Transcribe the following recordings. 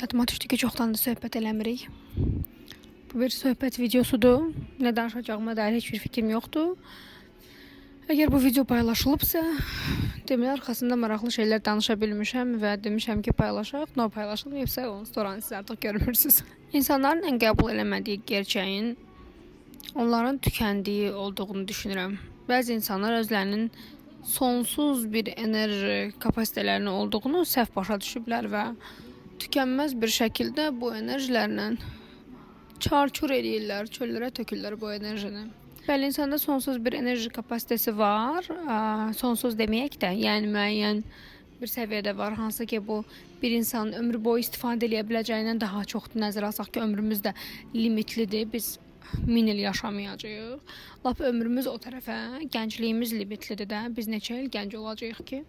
Yadıma düşdü ki, çoxdandır söhbət eləmirik. Bu bir söhbət videosudur. Nə danışacağıma dair heç bir fikrim yoxdur. Əgər bu video paylaşılıbsa, demək arxasında maraqlı şeylər danışa bilmişəm və demişəm ki, paylaşaq. No, paylaşılmayıbsa, onun storanı siz artıq görmürsünüz. İnsanların ən qəbul eləmədiyi gerçəyin onların tükəndiyi olduğunu düşünürəm. Bəzi insanlar özlərinin sonsuz bir enerji kapasitələrinin olduğunu səhv başa düşüblər və tükənməz bir şəkildə bu enerjilərlə çarçur eləyirlər, çöllərə tökürlər bu enerjini. Bəli, insanda sonsuz bir enerji kapasitəsi var. Sonsuz deməyək də, yəni müəyyən bir səviyyədə var. Hansı ki, bu bir insanın ömrü boyu istifadə edə biləcəyindən daha çoxdur. Nəzərə alsaq ki, ömrümüz də limitlidir. Biz 1000 il yaşamayacağıq. Lap ömrümüz o tərəfə, gəncliyimiz limitlidir də. Biz neçə il gənc olacağıq ki?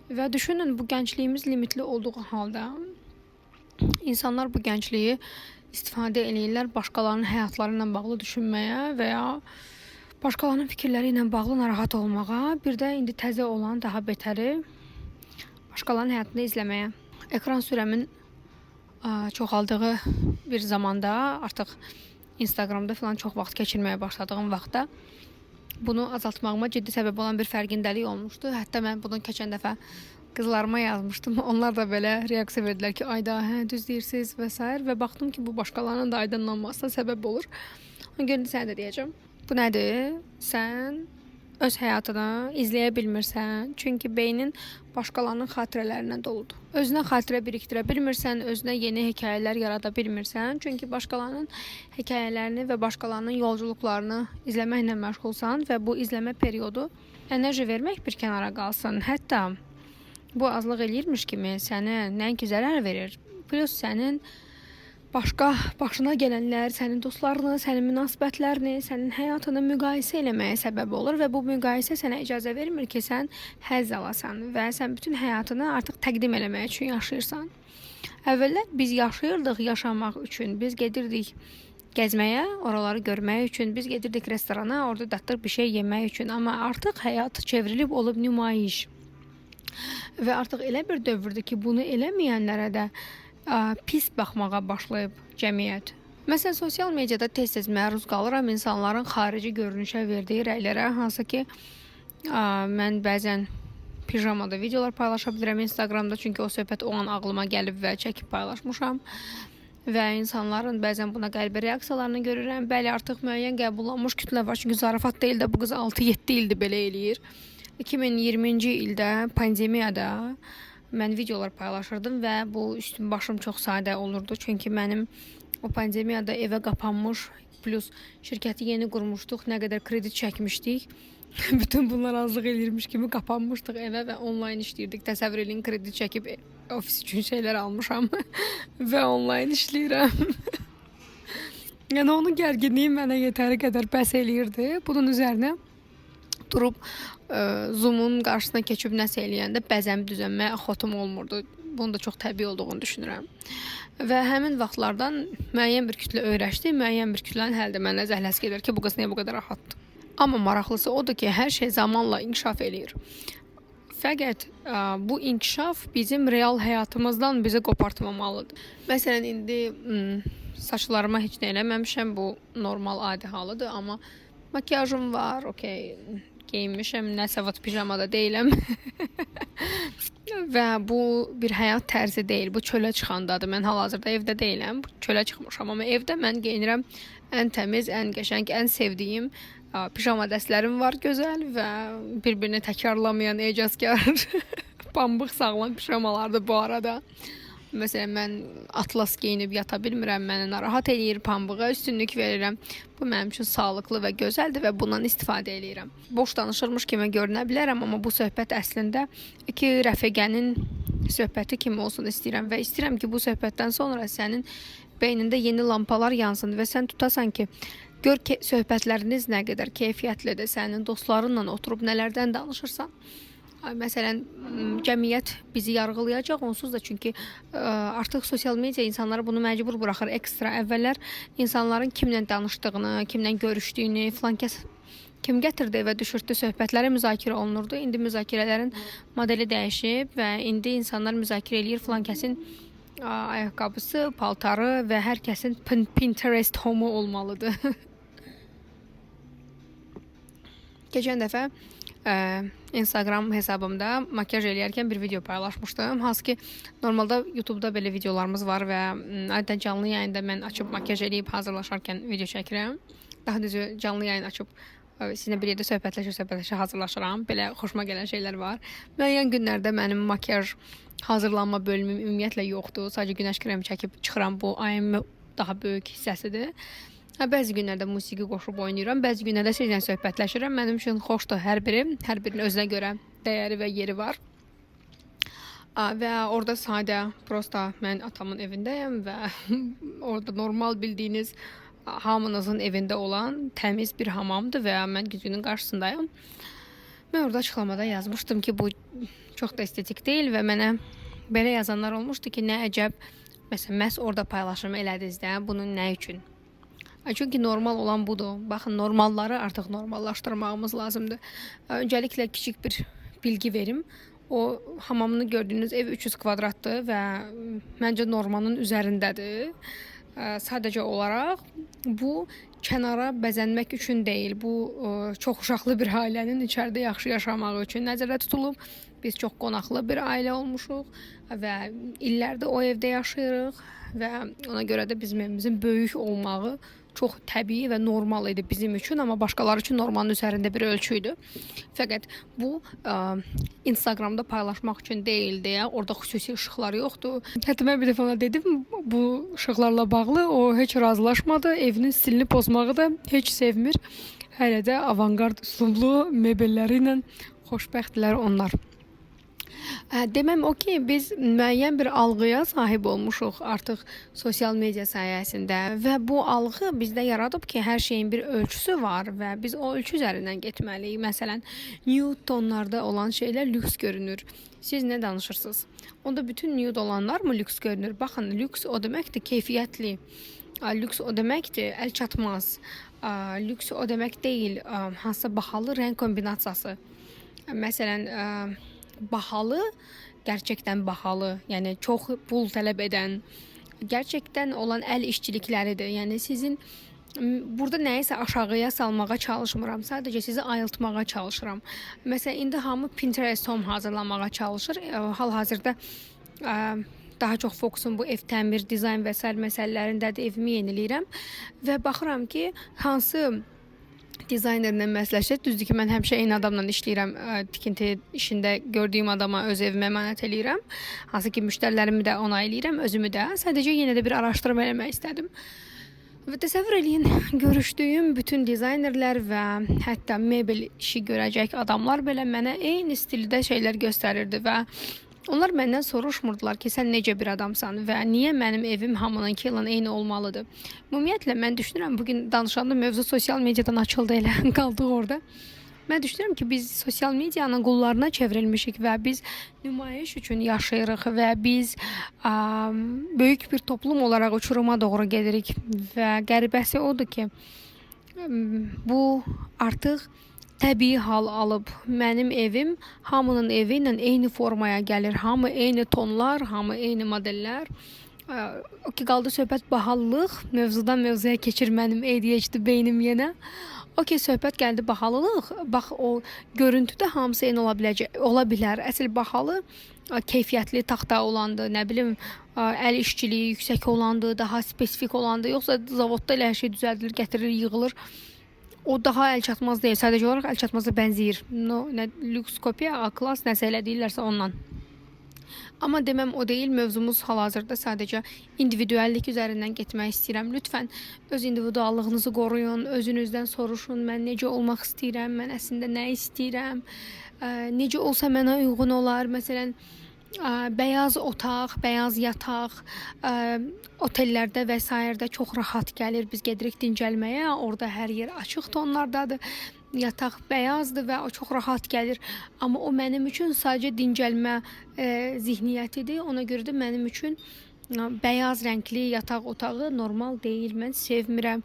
Və düşünün, bu gəncliyimiz limitli olduğu halda insanlar bu gəncliyi istifadə eləyirlər başqalarının həyatları ilə bağlı düşünməyə və ya başqalarının fikirləri ilə bağlı narahat olmağa, bir də indi təzə olan daha betəri başqalarının həyatını izləməyə. Ekran sürəmin çoxaldığı bir zamanda, artıq Instagramda falan çox vaxt keçirməyə başladığım vaxtda bunu azaltmağıma ciddi səbəb olan bir fərqindəlik olmuşdu. Hətta mən bunu keçən dəfə qızlarıma yazmışdım. Onlar da belə reaksiya verdilər ki, ayda, hə, düz deyirsiniz və s. Və baxdım ki, bu başqalarının da aydınlanmasına səbəb olur. Ona görə sənə də deyəcəm. Bu nədir? Sən öz həyatını izləyə bilmirsən. Çünki beynin başqalarının xatirələrindən doludur. Özünə xatirə birikdirə bilmirsən, özünə yeni hekayələr yarada bilmirsən. Çünki başqalarının hekayələrini və başqalarının yolculuqlarını izləməklə məşğulsan və bu izləmə periodu enerji vermək bir kənara qalsın. Hətta bu azlıq eləyirmiş kimi sənə nəinki zərər verir, plus sənin başına gələnlər, sənin dostlarını, sənin münasibətlərini, sənin həyatını müqayisə eləməyə səbəb olur və bu müqayisə sənə icazə vermir ki, sən həzz alasan və sən bütün həyatını artıq təqdim eləmək üçün yaşayırsan. Əvvəllər biz yaşayırdıq yaşamaq üçün, biz gedirdik gəzməyə, oraları görmək üçün, biz gedirdik restorana, orada dadlı bir şey yemək üçün, amma artıq həyat çevrilib olub nümayiş. Və artıq elə bir dövrdür ki, bunu eləməyənlərə də pis baxmağa başlayıb cəmiyyət. Məsələn, sosial mediada tez-tez məruz qalıram insanların xarici görünüşə verdiyi rəylərə, hansı ki, mən bəzən pijamada videolar paylaşa bilirəm Instagramda, çünki o söhbət o an ağlıma gəlib və çəkib paylaşmışam. Və insanların bəzən buna qəlbə reaksiyalarını görürəm. Bəli, artıq müəyyən qəbullanmış kütlə var, çünki zarafat deyil də bu qız 6-7 ildir belə eləyir. 2020-ci ildə pandemiyada mən videolar paylaşırdım və bu üstüm başım çox sadə olurdu. Çünki mənim o pandemiyada evə qapanmış, plus şirkəti yeni qurmuşduq, nə qədər kredit çəkmişdik. Bütün bunlar azlıq eləyirmiş kimi qapanmışdıq evə və onlayn işləyirdik. Təsəvvür edin, kredit çəkib ofis üçün şeylər almışam və onlayn işləyirəm. Yəni onun gərginliyi mənə yetəri qədər bəs eləyirdi. Bunun üzərinə durub Zoom-un qarşısına keçib nəsə eləyəndə bəzəm düzənməyə xotum olmurdu. Bunun da çox təbii olduğunu düşünürəm. Və həmin vaxtlardan müəyyən bir kütlə öyrəşdi, müəyyən bir kütlənin hələ də mənə zəhləsi gedir ki, bu qız niyə bu qədər rahatdır. Amma maraqlısı odur ki, hər şey zamanla inkişaf eləyir. Fəqət bu inkişaf bizim real həyatımızdan bizi qopartmamalıdır. Məsələn, indi saçlarıma heç nə eləməmişəm, bu normal, adi halıdır, amma makyajım var, okey, geyinmişəm, nəsə pijamada deyiləm. Və bu bir həyat tərzi deyil, bu çölə çıxandadır. Mən hal-hazırda evdə deyiləm, çölə çıxmışam, amma evdə mən geyinirəm ən təmiz, ən qəşəng, ən sevdiyim pijama dəstlərim var, gözəl və bir-birini təkrarlamayan ecazkar pambıq sağlam pijamalardır bu arada. Məsələn, mən atlas geyinib yata bilmirəm, mənə narahat eləyir, pambığa üstünlük verirəm. Bu mənim üçün sağlıqlı və gözəldir və bundan istifadə eləyirəm. Boş danışırmış kimi görünə bilərəm, amma bu söhbət əslində iki rəfiqənin söhbəti kimi olsun istəyirəm və istəyirəm ki, bu söhbətdən sonra sənin beynində yeni lampalar yansın və sən tutasan ki, gör ki, söhbətləriniz nə qədər keyfiyyətlidir, sənin dostlarınla oturub nələrdən danışırsan. Məsələn, cəmiyyət bizi yarğılayacaq onsuz da, çünki artıq sosial media insanlara bunu məcbur buraxır ekstra. Əvvəllər insanların kimlə danışdığını, kimlə görüşdüyünü, filan kəs kim gətirdi və düşürtdü söhbətləri müzakirə olunurdu. İndi müzakirələrin modeli dəyişib və indi insanlar müzakirə eləyir filan kəsin ayaqqabısı, paltarı və hər kəsin Pinterest homu olmalıdır. Keçən dəfə Instagram hesabımda makyaj eləyərkən bir video paylaşmışdım. Hansı ki, normalda YouTube'da belə videolarımız var və adətən canlı yayında mən açıb makyaj eləyib hazırlaşarkən video çəkirəm. Daha düzü canlı yayın açıb sizinlə bir yerdə söhbətləşə hazırlaşıram. Belə xoşuma gələn şeylər var. Müəyyən günlərdə mənim makyaj hazırlanma bölümüm ümumiyyətlə yoxdur. Sadəcə günəş kremi çəkib çıxıram. Bu ayımın daha böyük hissəsidir. Bəzi günlərdə musiqi qoşub oynayıram, bəzi günlərdə sizlə söhbətləşirəm. Mənim üçün xoşdur hər birinin özünə görə dəyəri və yeri var. Və orada sadə, prosta mən atamın evindəyəm və orada normal bildiyiniz hamınızın evində olan təmiz bir hamamdır və mən güzgünün qarşısındayım. Mən orada açıqlamada yazmışdım ki, bu çox da estetik deyil və mənə belə yazanlar olmuşdu ki, nə əcəb, məsələn, məhz orada paylaşım elədiniz də, bunun nə üçün? Çünki normal olan budur. Baxın, normalları artıq normallaşdırmağımız lazımdır. Öncəliklə kiçik bir bilgi verim. O hamamını gördüyünüz ev 300 kvadratdır və məncə normanın üzərindədir. Sadəcə olaraq bu kənara bəzənmək üçün deyil. Bu çox uşaqlı bir ailənin içəridə yaxşı yaşamağı üçün nəzərdə tutulub. Biz çox qonaqlı bir ailə olmuşuq və illərdir o evdə yaşayırıq və ona görə də bizim evimizin böyük olmağı çox təbii və normal idi bizim üçün, amma başqaları üçün normanın üzərində bir ölçü idi. Fəqət bu Instagramda paylaşmaq üçün deyil deyə, orada xüsusi işıqlar yoxdur. Hətta mən bir dəfə ona dedim, bu işıqlarla bağlı o heç razılaşmadı, evinin stilini pozmağı da heç sevmir. Hələ də avangard üslublu mebelləri ilə xoşbəxtlər onlar. Deməm o ki, biz müəyyən bir algıya sahib olmuşuq artıq sosial media sayəsində və bu algı bizdə yaradıb ki, hər şeyin bir ölçüsü var və biz o ölçü üzərindən getməliyik. Məsələn, nude tonlarda olan şeylər lüks görünür. Siz nə danışırsınız? Onda bütün nude olanlar mı lüks görünür? Baxın, lüks o deməkdir keyfiyyətli. Lüks o deməkdir əl çatmaz. Lüks o demək deyil hansısa bahalı rəng kombinasiyası. Məsələn, bahalı, gerçekten bahalı, yəni çox pul tələb edən, gerçekten olan əl işçilikləridir. Yəni sizin burada nəyisə aşağıya salmağa çalışmıram. Sadəcə sizi ayıltmağa çalışıram. Məsələn, indi hamı Pinterest home hazırlamağa çalışır. Hal-hazırda daha çox fokusum bu ev təmir, dizayn və sair məsələlərindədir. Evimi yeniləyirəm və baxıram ki, hansı dizaynerlə məsləhət, düzdür ki, mən həmişə eyni adamla işləyirəm, tikinti işində gördüyüm adama öz evimə əmanət eləyirəm. Hansı ki, müştərilərimi də ona eləyirəm, özümü də. Sadəcə yenə də bir araşdırma eləmək istədim. Və təsəvvür eləyin, görüşdüyüm bütün dizaynerlər və hətta mebel işi görəcək adamlar belə mənə eyni stildə şeylər göstərirdi və onlar məndən soruşmurdular ki, sən necə bir adamsan və niyə mənim evim hamınınki ilə eyni olmalıdır. Ümumiyyətlə, mən düşünürəm, bugün danışanda mövzu sosial mediadan açıldı elə, qaldıq orada. Mən düşünürəm ki, biz sosial medianın qullarına çevrilmişik və biz nümayiş üçün yaşayırıq və biz böyük bir toplum olaraq uçuruma doğru gedirik və qəribəsi odur ki, bu artıq təbii hal alıb. Mənim evim hamının evi ilə eyni formaya gəlir. Hamı eyni tonlar, hamı eyni modellər. O ki, qaldı söhbət bahalılıq. Mövzudan mövzuya keçir mənim ADHD beynim yenə. O ki, söhbət gəldi bahalılıq. Bax, o görüntüdə hamısı eyni ola bilər. Əsl bahalı keyfiyyətli taxta olandı, nə bilim, əl işçiliyi yüksək olandı, daha spesifik olandı. Yoxsa zavodda elə hər şey düzəldilir, gətirilir, yığılır. O daha əl çatmaz deyil. Sadəcə olaraq əl çatmaza bənzəyir. Lüks kopya, A-klass nəsə elə deyirlərsə ondan. Amma deməm o deyil. Mövzumuz hal-hazırda sadəcə individuallik üzərindən getmək istəyirəm. Lütfən öz individuallığınızı qoruyun, özünüzdən soruşun. Mən necə olmaq istəyirəm, mən əslində nə istəyirəm, necə olsa mənə uyğun olar. Məsələn, beyaz otaq, beyaz yataq otellərdə və sairədə çox rahat gəlir. Biz gedirik dincəlməyə, orada hər yer açıq tonlardadır. Yataq beyazdır və o çox rahat gəlir. Amma o mənim üçün sadəcə dincəlmə zihniyyətidir. Ona görə də mənim üçün beyaz rəngli yataq otağı normal deyil. Mən sevmirəm.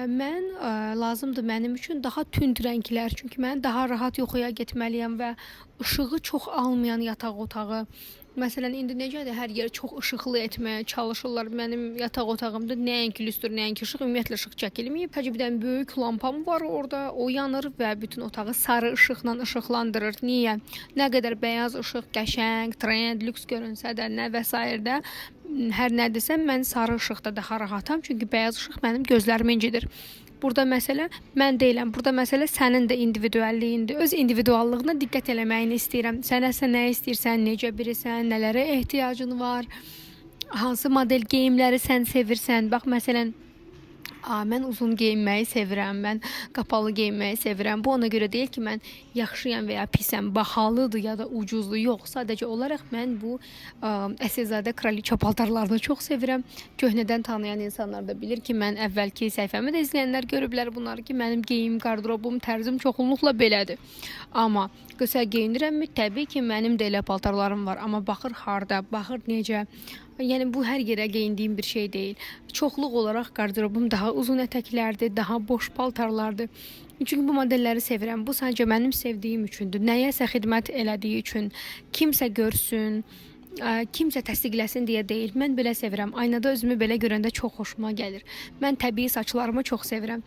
Mən lazımdır mənim üçün daha tünd rənglər. Çünki mən daha rahat yuxuya getməliyəm və ışığı çox almayan yataq otağı. Məsələn, indi necədir? Hər yeri çox işıqlı etməyə çalışırlar. Mənim yataq otağımda nəinki lüstr, nəinki işıq, ümumiyyətlə işıq çəkilməyib. Təcrübədən böyük lampam var orada. O yanır və bütün otağı sarı işıqla işıqlandırır. Niyə? Nə qədər bəyaz işıq qəşəng, trend, lüks görünsə də, nə və s. də hər nə desəm mən sarı işıqda daha rahatam, çünki bəyaz işıq mənim gözlərimi incidir. Burada məsələ mən deyiləm. Burada məsələ sənin də individualliyindir. Öz individuallığına diqqət eləməyini istəyirəm. Sənəsə nə istəyirsən, necə birisən, nələrə ehtiyacın var, hansı model geyimləri sən sevirsən. Bax məsələn, mən uzun geyinməyi sevirəm, mən qapalı geyinməyi sevirəm. Bu ona görə deyil ki, mən yaxşıyam və ya pisəm, bahalıdır ya da ucuzdur. Yox, sadəcə olaraq mən bu əsilzadə kraliça paltarlarını çox sevirəm. Köhnədən tanıyan insanlar da bilir ki, mən əvvəlki səhifəmi də izləyənlər görüblər bunları ki, mənim geyim, qardırobum, tərzim çoxunluqla belədir. Amma qısa geyinirəmmi? Təbii ki, mənim də elə paltarlarım var, amma baxır harda, baxır necə. Yəni bu hər yerə geyindiyim bir şey deyil. Çoxluq olaraq qardırobum daha uzun ətəklərdir, daha boş paltarlardır. Çünki bu modelləri sevirəm. Bu sadəcə mənim sevdiyim üçündür. Nəyəsə xidmət elədiyi üçün, kimsə görsün, kimsə təsdiqləsin deyə deyil. Mən belə sevirəm. Aynada özümü belə görəndə çox xoşuma gəlir. Mən təbii saçlarımı çox sevirəm.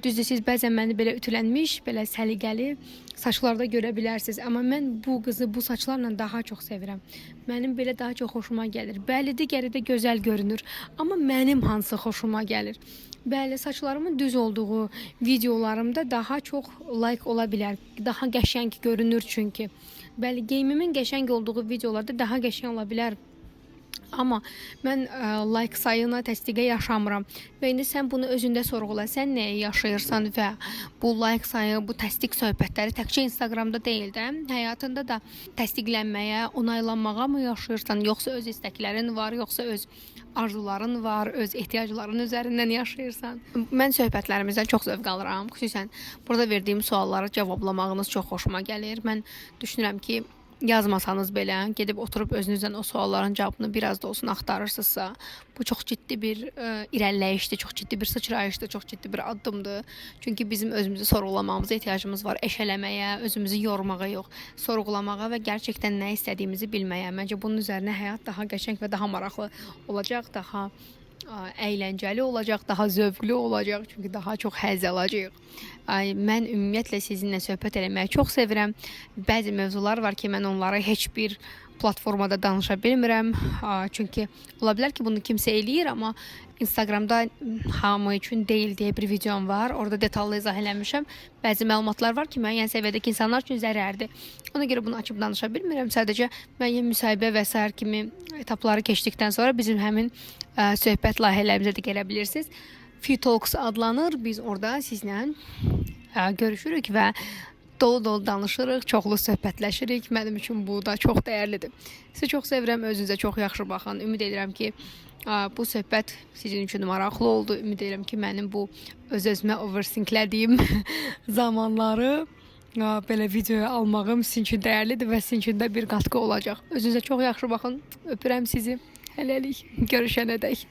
Düzdür, siz bəzən məni belə ütülənmiş, belə səliqəli saçlarda görə bilərsiniz. Amma mən bu qızı bu saçlarla daha çox sevirəm. Mənim belə daha çox xoşuma gəlir. Bəli, digəri də gözəl görünür. Amma mənim hansı xoşuma gəlir? Bəli, saçlarımın düz olduğu videolarımda daha çox like ola bilər. Daha qəşəng görünür çünki. Bəli, geyimimin qəşəng olduğu videolarda daha qəşəng ola bilər. Amma mən like sayına təsdiqə yaşamıram. Və indi sən bunu özündə sorğula. Sən nəyə yaşayırsan və bu like sayı, bu təsdiq söhbətləri təkcə Instagramda deyil də, həyatında da təsdiqlənməyə, onaylanmağa mı yaşayırsan, yoxsa öz istəklərin var, yoxsa öz arzuların var, öz ehtiyacların üzərindən yaşayırsan? Mən söhbətlərimizdən çox zövq alıram. Xüsusən burada verdiyim sualları cavablamağınız çox xoşuma gəlir. Mən düşünürəm ki, yazmasanız belə, gedib oturub özünüzdən o sualların cavabını biraz da olsun axtarırsınızsa, bu çox ciddi bir irəliləyişdir, çox ciddi bir sıçrayışdır, çox ciddi bir addımdır. Çünki bizim özümüzü sorğulamağımıza ehtiyacımız var. Eşələməyə, özümüzü yormağa yox, sorğulamağa və gerçəkdən nə istədiyimizi bilməyə. Məncə bunun üzərinə həyat daha qəşəng və daha maraqlı olacaq, daha əyləncəli olacaq, daha zövqlü olacaq, çünki daha çox həzz alacağıq. Mən ümumiyyətlə sizinlə söhbət eləməyi çox sevirəm. Bəzi mövzular var ki, mən onları heç bir platformada danışa bilmirəm. Çünki ola bilər ki, bunu kimsə eləyir, amma Instagramda hamı üçün deyil deyə bir videom var. Orada detallı izah eləmişəm. Bəzi məlumatlar var ki, müəyyən səviyyədəki insanlar üçün zərərdir. Ona görə bunu açıb danışa bilmirəm. Sadəcə müəyyən müsahibə və sair kimi etapları keçdikdən sonra bizim həmin söhbət layihələrimizə də gələ bilirsiniz. Few-Talks adlanır. Biz orada sizlə görüşürük və dolu-dolu danışırıq, çoxlu söhbətləşirik. Mənim üçün bu da çox dəyərlidir. Sizi çox sevirəm, özünüzə çox yaxşı baxın. Ümid edirəm ki, bu söhbət sizin üçün maraqlı oldu. Ümid edirəm ki, mənim bu öz-özümə overthinklədiyim zamanları belə videoya almağım sizin üçün dəyərlidir və sizin üçün də bir qatqı olacaq. Özünüzə çox yaxşı baxın. Öpürəm sizi. Hələlik. Görüşənədək.